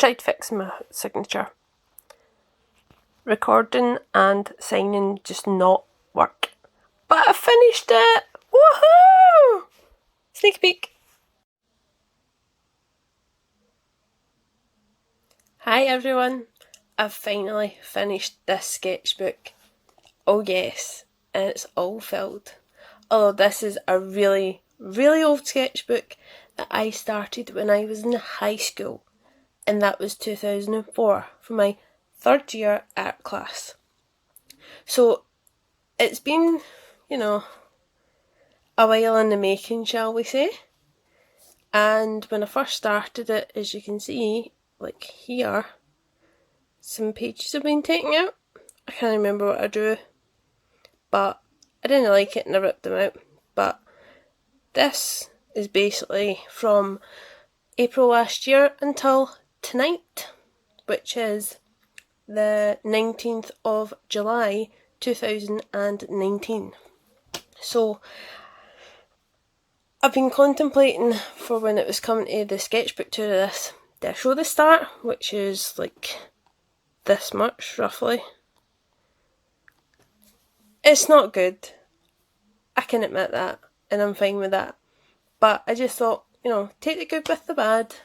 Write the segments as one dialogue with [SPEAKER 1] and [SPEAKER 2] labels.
[SPEAKER 1] tried fixing my signature. Recording and signing just not work. But I finished it! Woohoo! Sneak peek. Hi everyone. I've finally finished this sketchbook. Oh yes, and it's all filled. Although this is a really old sketchbook that I started when I was in high school, and that was 2004 for my third year art class. So it's been, a while in the making, shall we say. And when I first started it, as you can see, like here, some pages have been taken out. I can't remember what I drew, but I didn't like it and I ripped them out. But this is basically from April last year until tonight, which is the 19th of July 2019. So I've been contemplating for when it was coming to the sketchbook tour of this. Did I show the start, which is like this much roughly? It's not good. I can admit that, and I'm fine with that. But I just thought, take the good with the bad.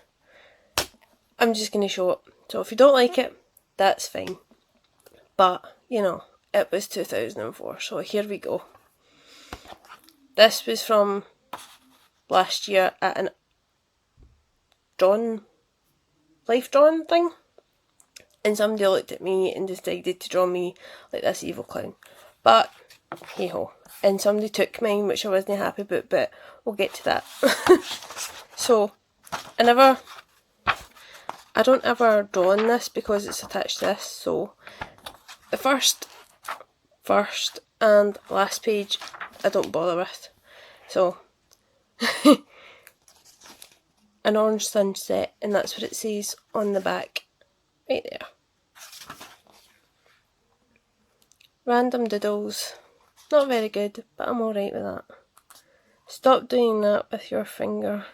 [SPEAKER 1] I'm just going to show it. So if you don't like it, that's fine. But, it was 2004, so here we go. This was from last year at an life drawing thing. And somebody looked at me and decided to draw me like this evil clown. But, hey ho. And somebody took mine, which I wasn't happy about, but we'll get to that. So, I don't ever draw on this because it's attached to this, so the first and last page I don't bother with. So, an orange sunset, and that's what it says on the back, right there. Random doodles. Not very good, but I'm alright with that. Stop doing that with your finger.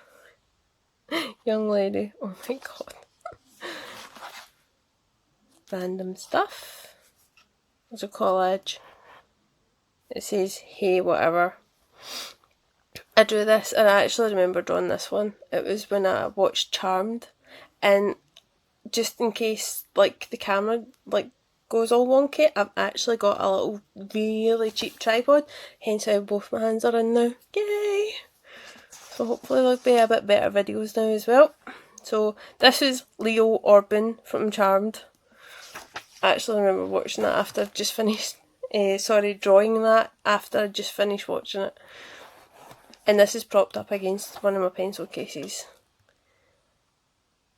[SPEAKER 1] Young lady. Oh my god. Random stuff. There's a collage. It says, hey, whatever. I drew this, and I actually remember drawing this one. It was when I watched Charmed, and just in case, the camera, goes all wonky, I've actually got a little really cheap tripod, hence how both my hands are in now. Yay! So hopefully there'll be a bit better videos now as well. So this is Leo Orban from Charmed. I actually remember watching that after I'd just finished, drawing that after I just finished watching it. And this is propped up against one of my pencil cases.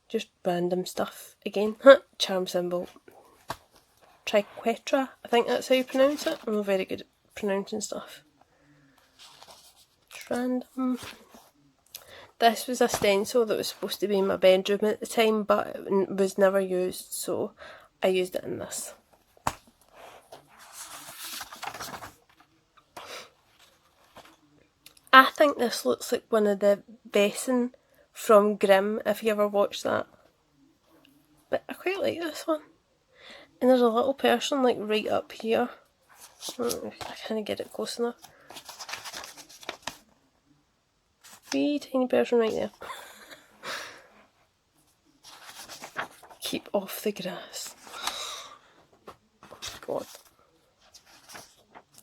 [SPEAKER 1] Just random stuff again. Charm symbol. Triquetra, I think that's how you pronounce it. I'm not very good at pronouncing stuff. Just random. This was a stencil that was supposed to be in my bedroom at the time, but it was never used, so I used it in this. I think this looks like one of the Besson from Grimm, if you ever watched that. But I quite like this one. And there's a little person right up here. I can't get it close enough. Wee tiny person right there. Keep off the grass. God.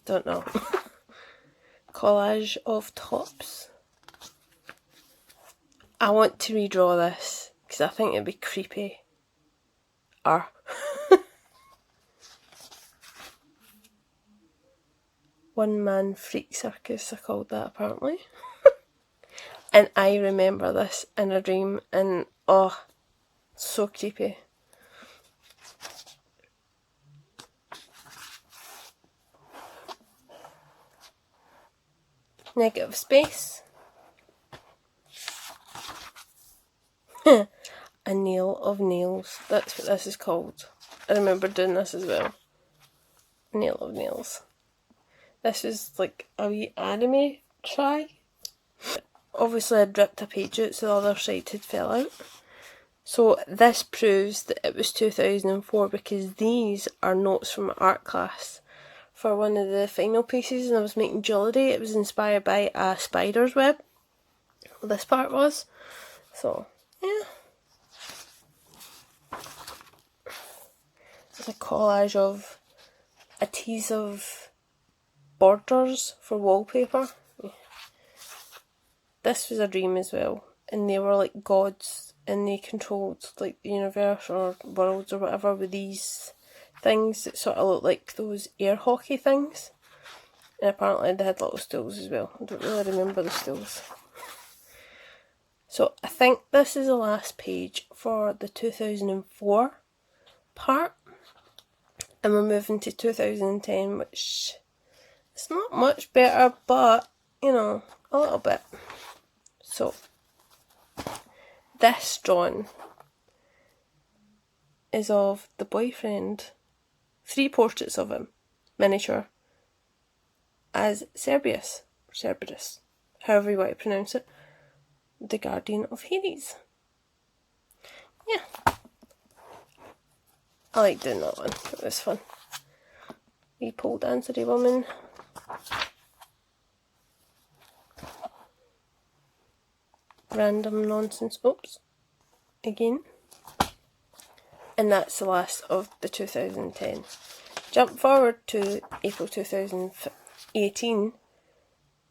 [SPEAKER 1] Don't know. Collage of tops. I want to redraw this because I think it'd be creepy. One man freak circus, I called that apparently. And I remember this in a dream, and oh, so creepy. Negative space. A nail of nails. That's what this is called. I remember doing this as well. Nail of nails. This is like a wee anime try. Obviously I'd ripped a page out so the other side had fell out. So this proves that it was 2004 because these are notes from art class for one of the final pieces, and I was making jewellery. It was inspired by a spider's web. This part was. So, yeah. It's a collage of a tease of borders for wallpaper. This was a dream as well, and they were like gods, and they controlled like the universe or worlds or whatever with these things that sort of look like those air hockey things. And apparently they had little stools as well. I don't really remember the stools. So I think this is the last page for the 2004 part. And we're moving to 2010, which is not much better, but, you know, a little bit. So, this drawing is of the boyfriend. 3 portraits of him, miniature, as Cerberus, however you want to pronounce it, the guardian of Hades. Yeah. I like doing that one, it was fun. Wee pole dancery woman. Random nonsense, oops, again. And that's the last of the 2010. Jump forward to April 2018,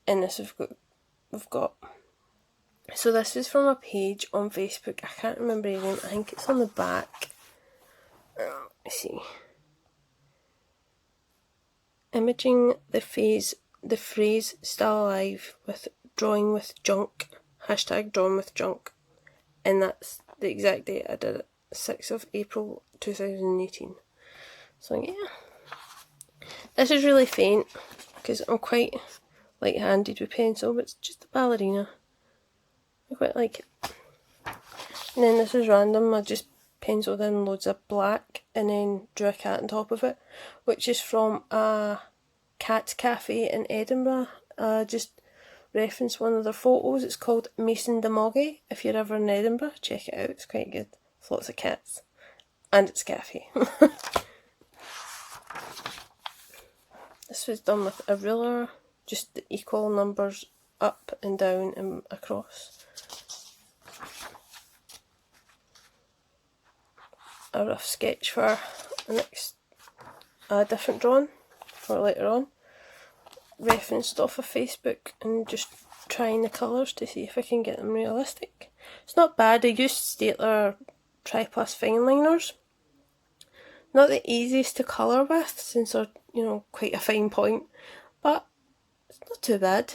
[SPEAKER 1] and this we've got. So this is from a page on Facebook. I can't remember the name. I think it's on the back. Let's see. Imaging the phrase "still alive" with drawing with junk. Hashtag drawing with junk. And that's the exact date I did it. 6th of April 2018. So yeah. This is really faint because I'm quite light-handed with pencil, but it's just a ballerina. I quite like it. And then this is random. I just penciled in loads of black and then drew a cat on top of it, which is from a cat cafe in Edinburgh. Just reference one of their photos. It's called Mason de Moggy. If you're ever in Edinburgh, check it out. It's quite good. There's lots of cats. And it's a cafe. This was done with a ruler, just the equal numbers up and down and across. A rough sketch for the next different drawing for later on. Referenced off of Facebook and just trying the colours to see if I can get them realistic. It's not bad. I used Staedtler Tri-Plus fine liners. Not the easiest to colour with since they're, you know, quite a fine point, but it's not too bad.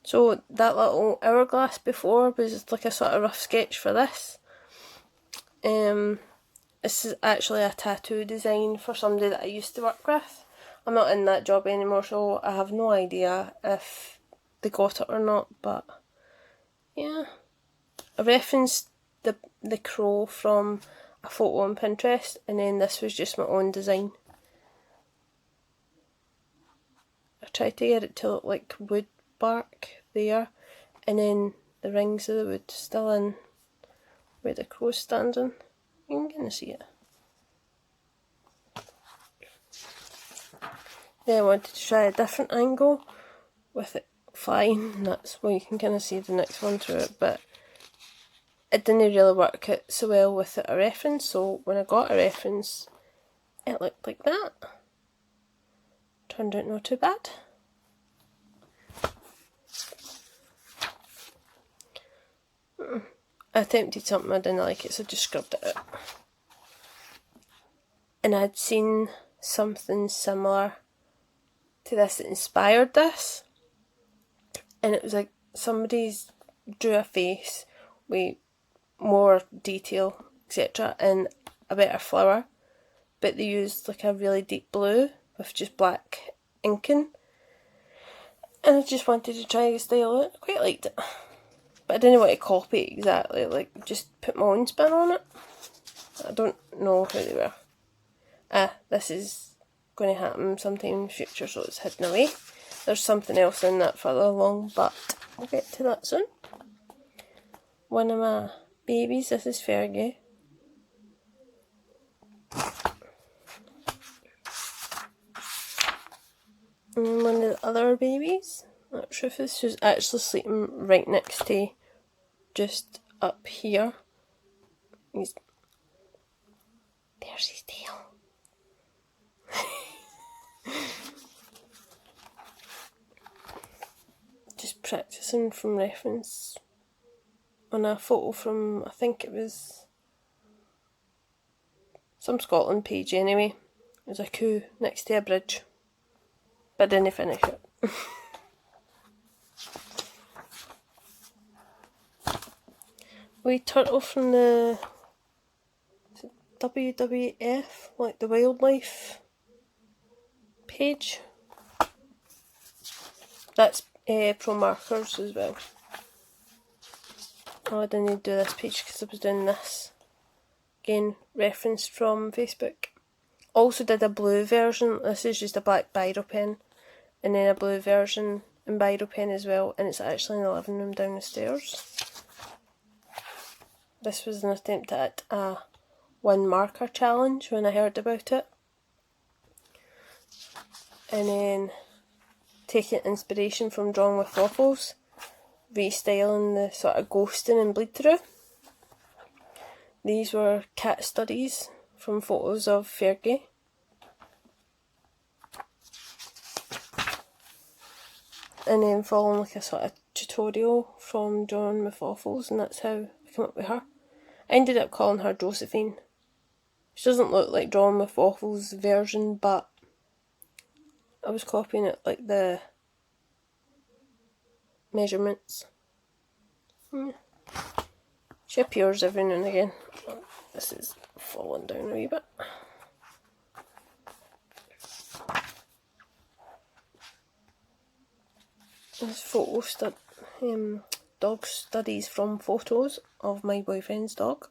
[SPEAKER 1] So that little hourglass before was like a sort of rough sketch for this. This is actually a tattoo design for somebody that I used to work with. I'm not in that job anymore, so I have no idea if they got it or not, but yeah. I referenced the crow from a photo on Pinterest, and then this was just my own design. I tried to get it to look like wood bark there, and then the rings of the wood still in where the crow's standing. You can see it. Then I wanted to try a different angle with it flying. That's where you can kind of see the next one through it, but it didn't really work out so well with a reference, so when I got a reference, it looked like that. Turned out not too bad. I attempted something, I didn't like it, so just scrubbed it out. And I'd seen something similar to this that inspired this, and it was like somebody's drew a face with more detail, etc., and a better flower, but they used like a really deep blue with just black inking, and I just wanted to try the style out. I quite liked it, but I didn't want to copy it exactly, like just put my own spin on it. I don't know how they were. This is going to happen sometime in the future, so it's hidden away. There's something else in that further along, but we'll get to that soon. One of my babies, this is Fergie. And one of the other babies, that's Rufus, who's actually sleeping right next to just up here. There's his tail. Just practicing from reference on a photo from, I think it was some Scotland page anyway. There's a coo next to a bridge, but I didn't finish it. Wee turtle from the WWF, like the wildlife page. That's Pro Markers as well. Oh, I didn't do this page because I was doing this. Again, referenced from Facebook. Also did a blue version. This is just a black biro pen. And then a blue version in biro pen as well. And it's actually in the living room down the stairs. This was an attempt at a one marker challenge when I heard about it. And then taking inspiration from Drawn with Waffles, restyling the sort of ghosting and bleed through. These were cat studies from photos of Fergie. And then following like a sort of tutorial from Drawn with Waffles, and that's how I came up with her. I ended up calling her Josephine. She doesn't look like Drawn with Waffles version, but I was copying it like the measurements. She appears every now and again. This is falling down a wee bit. This dog studies from photos of my boyfriend's dog.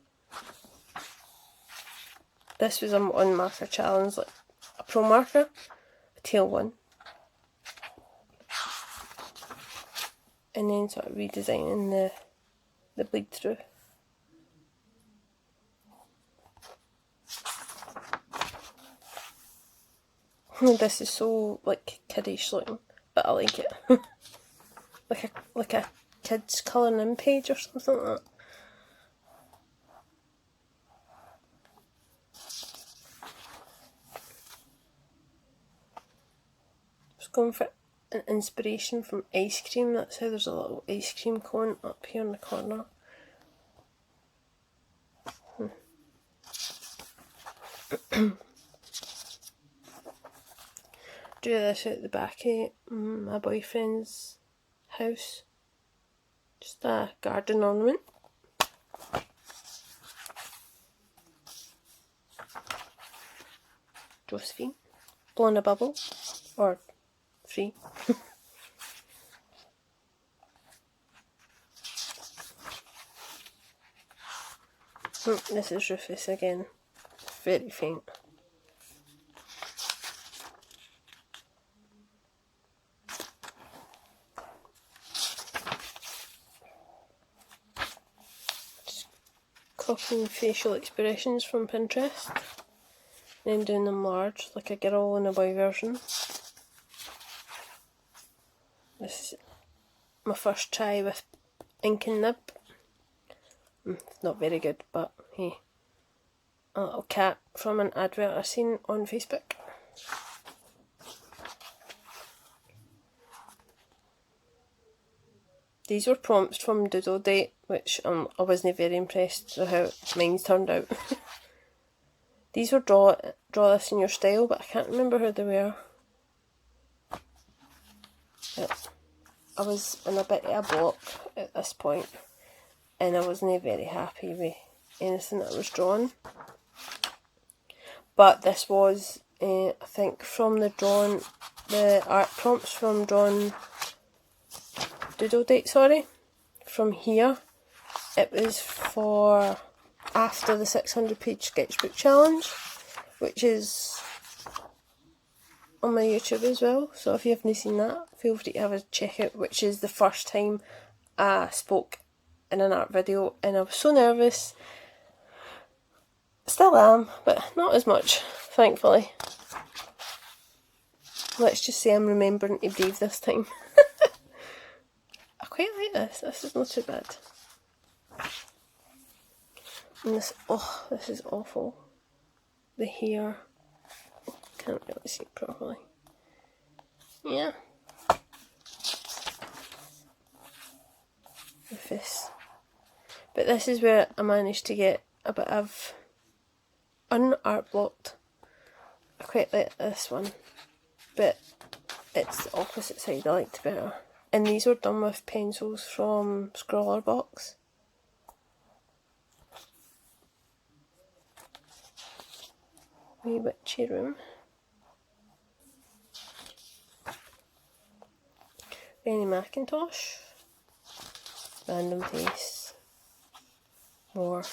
[SPEAKER 1] This was a one marker challenge, like a pro marker, a tail one. And then sort of redesigning the bleed through. This is so like kiddish looking, but I like it. like a kids colouring in page or something like that. Just going for an inspiration from ice cream. That's how there's a little ice cream cone up here in the corner. Drew this out the back of my boyfriend's house. Just a garden ornament. Josephine. Blowing a bubble. Or 3. This is Rufus again. Very faint. Just copying facial expressions from Pinterest. Then doing them large, like a girl and a boy version. This is my first try with ink and nib. It's not very good, but hey. A little cat from an advert I seen on Facebook. These were prompts from Doodle Date, which I wasn't very impressed with how mine's turned out. These were draw this in your style, but I can't remember who they were. But I was in a bit of a block at this point, and I wasn't very happy with anything that was drawn. But this was, I think, from the art prompts from Drawn Doodle Date, from here. It was for after the 600 page sketchbook challenge, which is on my YouTube as well, so if you haven't seen that, feel free to have a check out, which is the first time I spoke in an art video, and I was so nervous. Still am, but not as much, thankfully. Let's just say I'm remembering to breathe this time. I quite like this is not too bad. And this, oh, this is awful. The hair, can't really see it properly. Yeah. With this. But this is where I managed to get a bit of unart blocked. I quite like this one, but it's the opposite side I liked better. And these were done with pencils from Box. Wee witchy room. Benny Macintosh. Random face. More.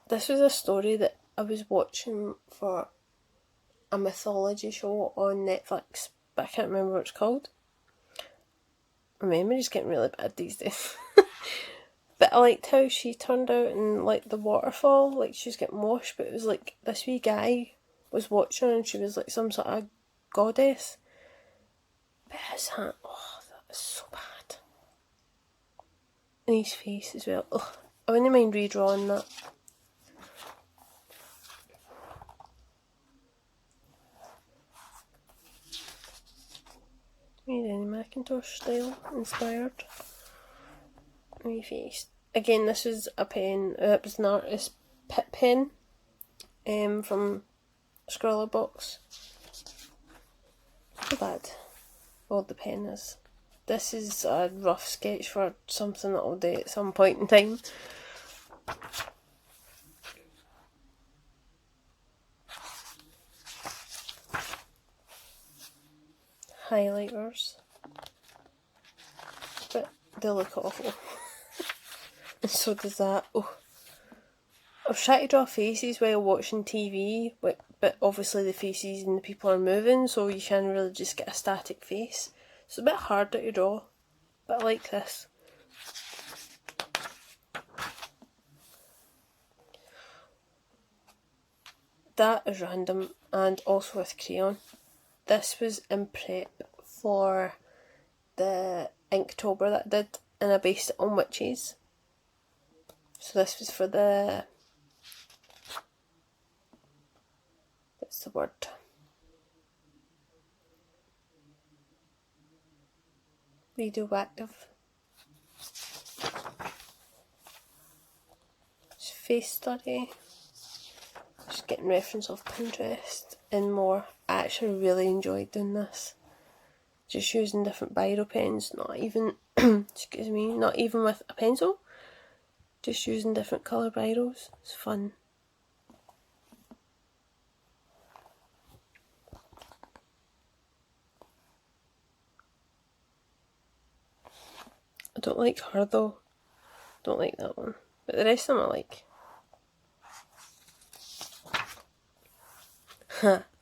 [SPEAKER 1] This was a story that I was watching for a mythology show on Netflix, but I can't remember what it's called. My memory's getting really bad these days. But I liked how she turned out in like the waterfall, like she was getting washed, but it was like this wee guy was watching her and she was like some sort of goddess. But his hand, oh, that is so bad. And his face as well. Ugh, I wouldn't mind redrawing that. Made any Macintosh style inspired. My face. Again, this is a pen. It was an artist Pit pen, from Box. Not bad. Well, the pen is. This is a rough sketch for something that I'll do at some point in time. Highlighters, but they look awful. And so does that. Oh, I was trying to draw faces while watching TV, but obviously the faces and the people are moving, so you can't really just get a static face. It's a bit harder to draw, but I like this. That is random, and also with crayon. This was in prep for the Inktober that I did, and I based it on witches. So this was for the... what's the word? Radioactive. It's face study. Just getting reference off Pinterest and more. I actually really enjoyed doing this. Just using different biro pens, not even, excuse me, not even with a pencil. Just using different colour biros. It's fun. I don't like her though. Don't like that one. But the rest of them I like.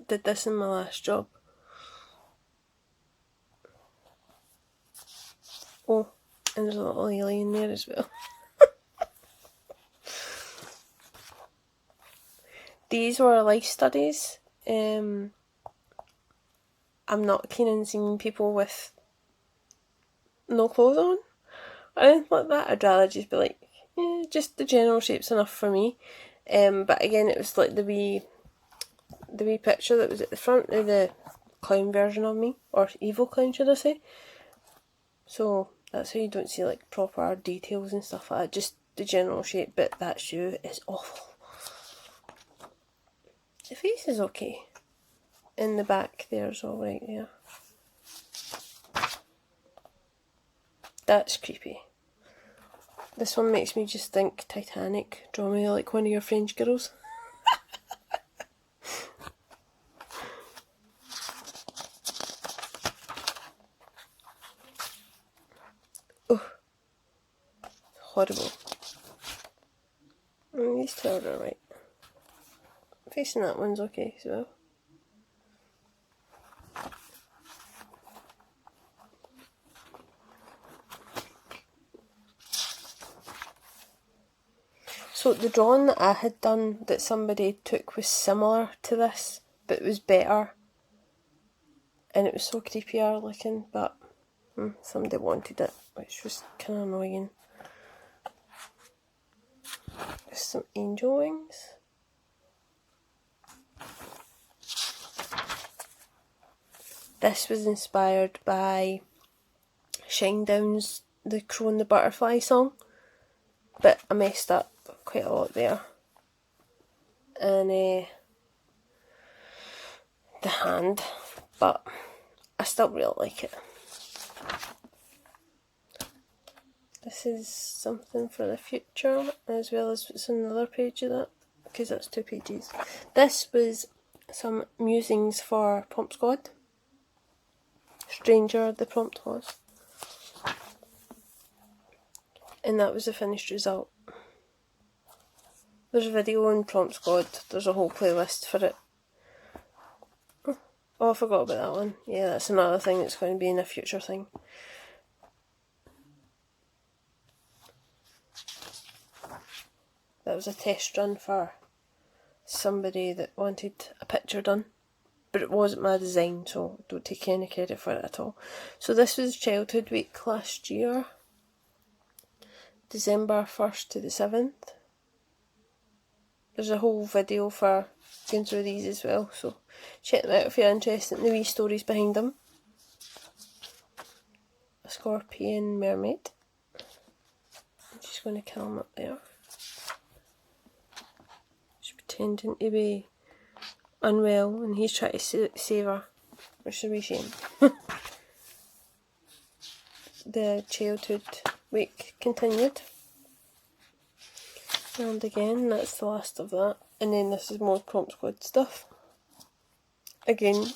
[SPEAKER 1] Did this in my last job. Oh, and there's a little alien there as well. These were life studies. I'm not keen on seeing people with no clothes on or anything like that. I'd rather just be like, yeah, just the general shape's enough for me. But again, it was like the wee picture that was at the front of the clown version of me, or evil clown should I say. So that's how you don't see like proper details and stuff like that, just the general shape, but that shoe is awful. The face is okay. In the back there's alright there. That's creepy. This one makes me just think Titanic. Draw me like one of your French girls. Oh, horrible. These two are alright. Facing that one's okay as well. So the drawing that I had done that somebody took was similar to this, but it was better. And it was so creepier looking, but somebody wanted it, which was kind of annoying. Just some angel wings. This was inspired by Shinedown's The Crow and the Butterfly song, but I messed up quite a lot there. And the hand, but I still really like it. This is something for the future, as well as what's on another page of that, because that's 2 pages. This was some musings for Prompt Squad. Stranger the prompt was. And that was the finished result. There's a video on Prompt Squad, there's a whole playlist for it. Oh, I forgot about that one. Yeah, that's another thing that's going to be in a future thing. That was a test run for somebody that wanted a picture done. But it wasn't my design, so don't take any credit for it at all. So this was Childhood Week last year. December 1st to the 7th. There's a whole video for going through these as well, so check them out if you're interested in the wee stories behind them. A scorpion mermaid. I'm just going to kill him up there. She's pretending to be unwell and he's trying to save her, which is a wee shame. The Childhood Week continued. And again, that's the last of that. And then this is more Prompt Squad stuff. Again,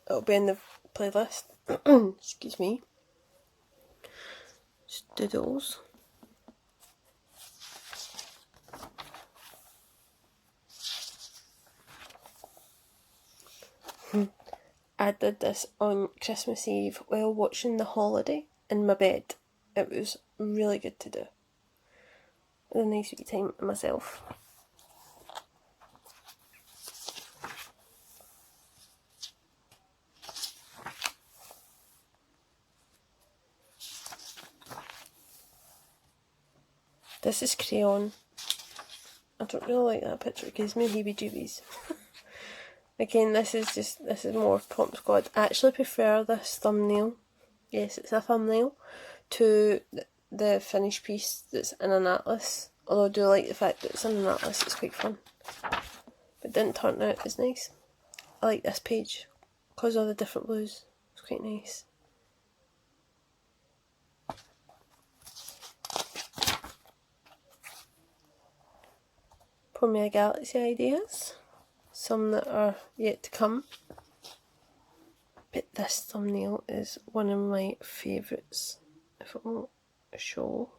[SPEAKER 1] it'll be in the playlist. Excuse me. Just doodles. I did this on Christmas Eve while watching The Holiday in my bed. It was really good to do. It was a nice wee time to myself. This is crayon. I don't really like that picture, it gives me heebie-jeebies. Again, this is more Prompt Squad. I actually prefer this thumbnail, yes it's a thumbnail, to the finished piece that's in an atlas. Although I do like the fact that it's in an atlas, it's quite fun. But it didn't turn out as nice. I like this page, because of the different blues. It's quite nice. Pomea Galaxy ideas. Some that are yet to come. But this thumbnail is one of my favourites. If it won't show.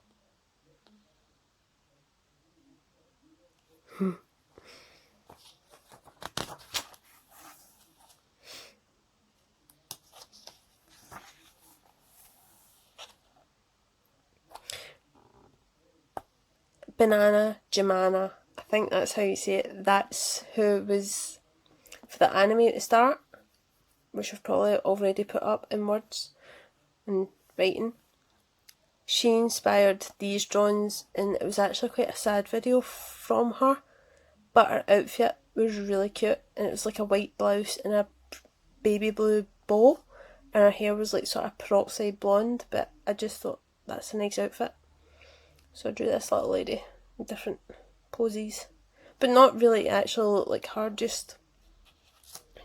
[SPEAKER 1] Banana Jemana. I think that's how you say it. That's who was for the anime at the start, which I've probably already put up in words and writing. She inspired these drawings, and it was actually quite a sad video from her, but her outfit was really cute, and it was like a white blouse and a baby blue bow, and her hair was like sort of peroxide blonde, but I just thought that's a nice outfit. So I drew this little lady in different poses, but not really actually look like her, just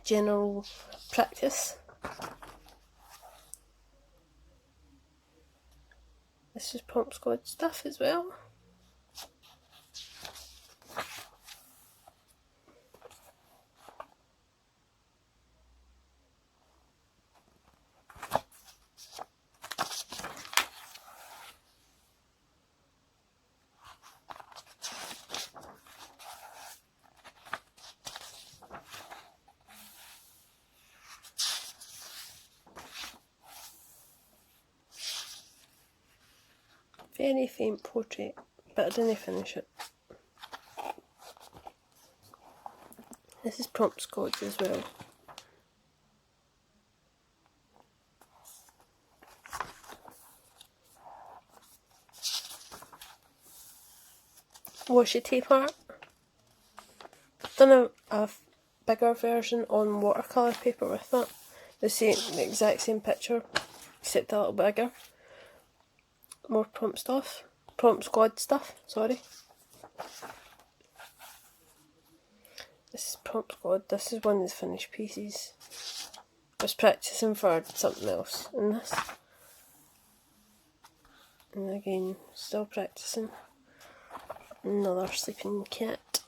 [SPEAKER 1] general practice. This is Prompt Squad stuff as well. Very faint portrait, but I didn't finish it. This is prompt squad as well. Washi tape art. I've done a bigger version on watercolour paper with that. The exact same picture, except a little bigger. More prompt squad stuff, sorry. This is prompt squad, this is one of the finished pieces. I was practising for something else in this. And again, still practising. Another sleeping cat.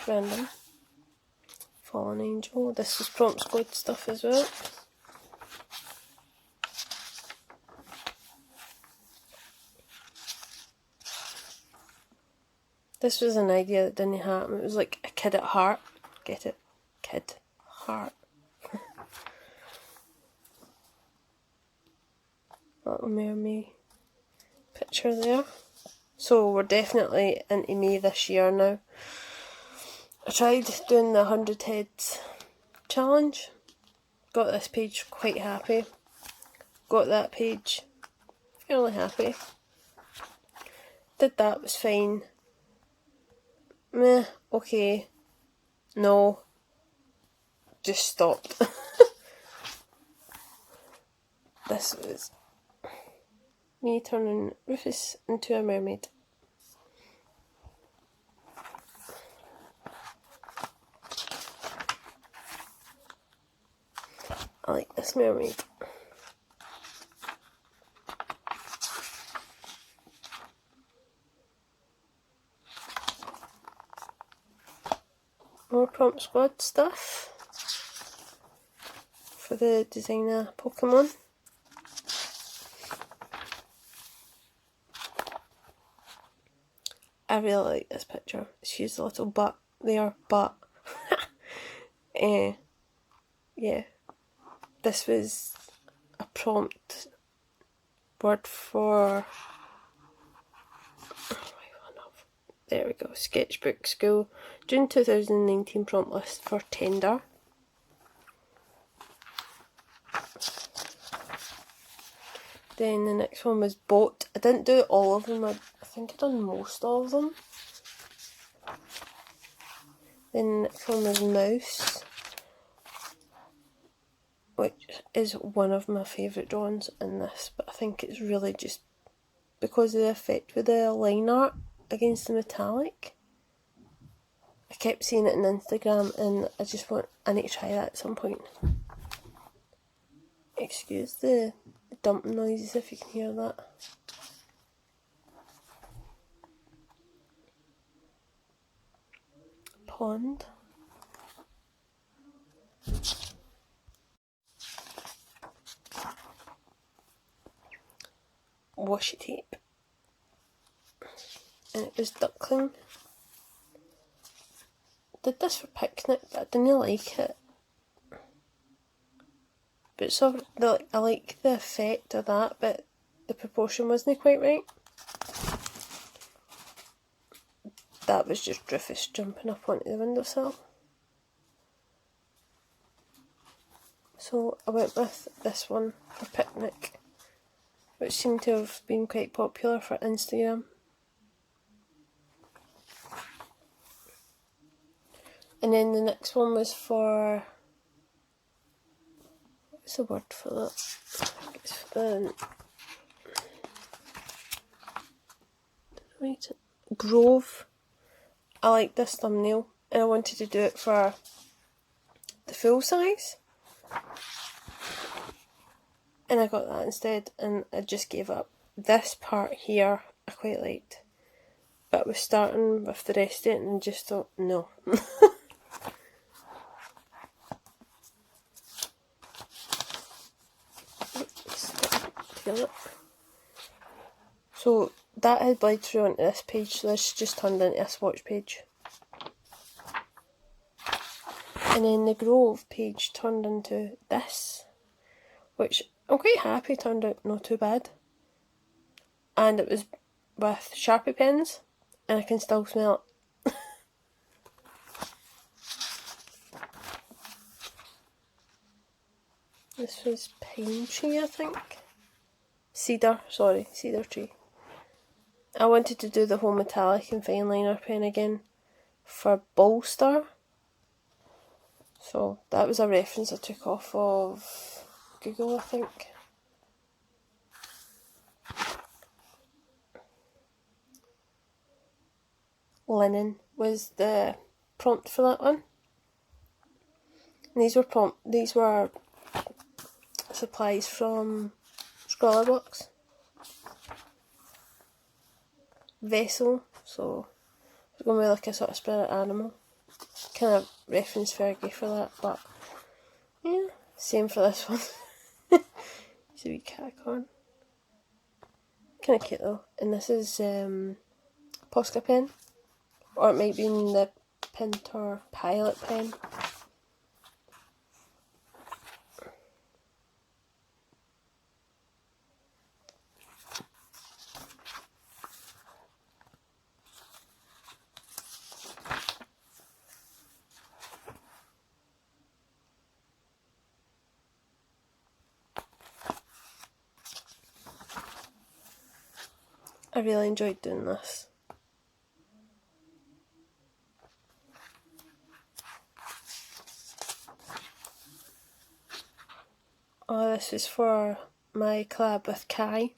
[SPEAKER 1] Random. Fallen angel. This is prompt squad stuff as well. This was an idea that didn't happen. It was like a kid at heart. Get it? Kid. Heart. Little mermaid picture there. So we're definitely into May this year now. I tried doing the 100 heads challenge. Got this page quite happy. Got that page fairly happy. Did that, was fine. Meh, okay. No. Just stopped. This was me turning Rufus into a mermaid. I like this mermaid. More prompt squad stuff for the designer Pokemon. I really like this picture. Excuse the little butt there, but yeah, this was a prompt word for, there we go, Sketchbook School, June 2019 prompt list for tender. Then the next one was boat. I didn't do all of them, I think I done most of them. Then the next one was mouse, which is one of my favourite drawings in this, but I think it's really just because of the effect with the line art against the metallic. I kept seeing it on Instagram and I need to try that at some point. Excuse the dumping noises if you can hear that. Pond. Washi tape. And it was duckling. Did this for picnic, but I didn't like it. But so I like the effect of that, but the proportion wasn't quite right. That was just Rufus jumping up onto the windowsill. So I went with this one for picnic, which seemed to have been quite popular for Instagram. And then the next one was for, what's the word for that? It's for the Grove. I like this thumbnail and I wanted to do it for the full size. And I got that instead and I just gave up. This part here I quite liked, but I was starting with the rest of it and just thought no. So that had bled through onto this page, so this just turned into a swatch page. And then the Grove page turned into this, which I'm quite happy turned out not too bad. and it was with Sharpie pens, and I can still smell it. This was pine tree, I think. Cedar tree. I wanted to do the whole metallic and fine liner pen again for Bolster. So that was a reference I took off of Google, I think. Linen was the prompt for that one. And these were supplies from Scrawlrbox. Vessel, so it's going to be like a sort of spirit animal. Kind of reference Fergie for that, but yeah, same for this one. It's a wee catacorn. Kind of cute though. And this is Posca pen, or it might be in the Pinter Pilot pen. I really enjoyed doing this. Oh, this is for my collab with Kai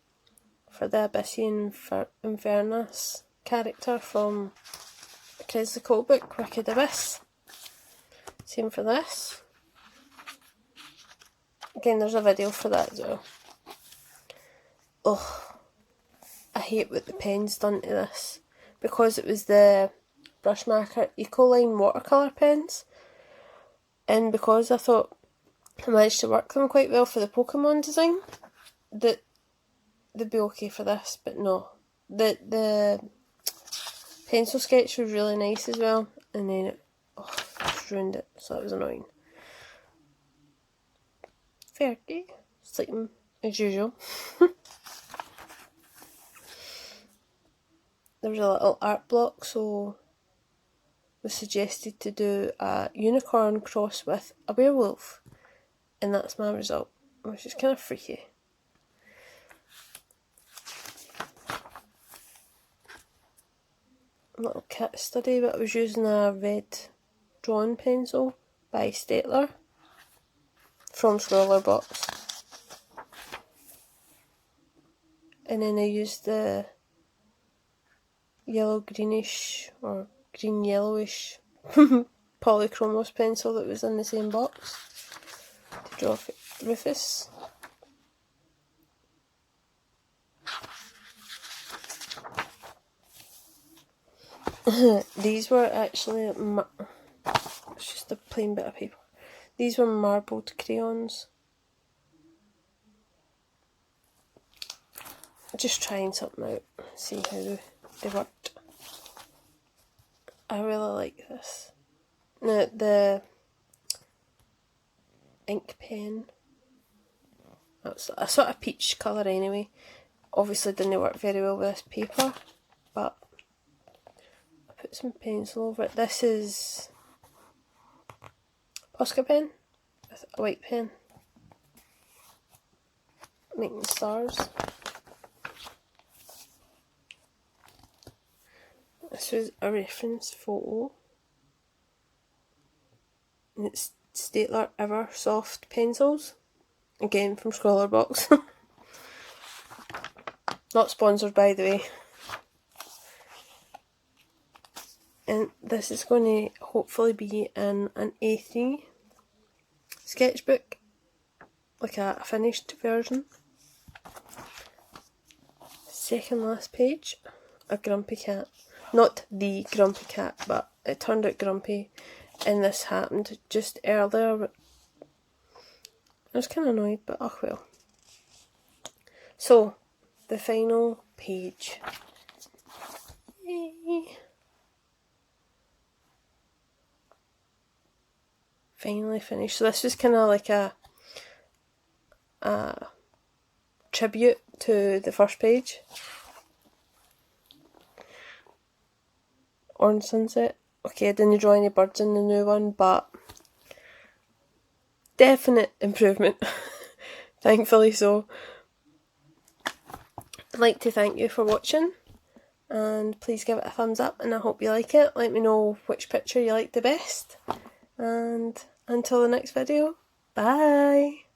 [SPEAKER 1] for the Abyssian Inverness character from the Code Book, Wicked Abyss. Same for this. Again, there's a video for that as well. Oh, I hate what the pen's done to this, because it was the brush marker Ecoline watercolour pens, and because I thought I managed to work them quite well for the Pokemon design, that they'd be okay for this, but no. The pencil sketch was really nice as well, and then it just ruined it, so that was annoying. Fergie, sleeping as usual. There was a little art block, so it was suggested to do a unicorn cross with a werewolf, and that's my result, which is kind of freaky. A little kit study, but I was using a red drawn pencil by Statler from Scrawlrbox, and then I used the yellow greenish or green yellowish Polychromos pencil that was in the same box to draw Rufus. These were actually it's just a plain bit of paper. These were marbled crayons. Just trying something out, see how they worked. I really like this. Now, the ink pen, that's a sort of peach colour anyway. Obviously didn't work very well with this paper, but I put some pencil over it. This is Posca pen with a white pen, making stars. This was a reference photo, and it's Statler Eversoft pencils, again from Scrawlrbox. Not sponsored, by the way. And this is going to hopefully be in an A3 sketchbook, like a finished version. Second last page, a grumpy cat. Not the grumpy cat, but it turned out grumpy, and this happened just earlier. I was kind of annoyed, but oh well. So, the final page. Yay. Finally finished. So this was kind of like a tribute to the first page. orange sunset. Okay, I didn't draw any birds in the new one, but definite improvement. Thankfully so. I'd like to thank you for watching, and please give it a thumbs up, and I hope you like it. Let me know which picture you like the best, and until the next video, bye!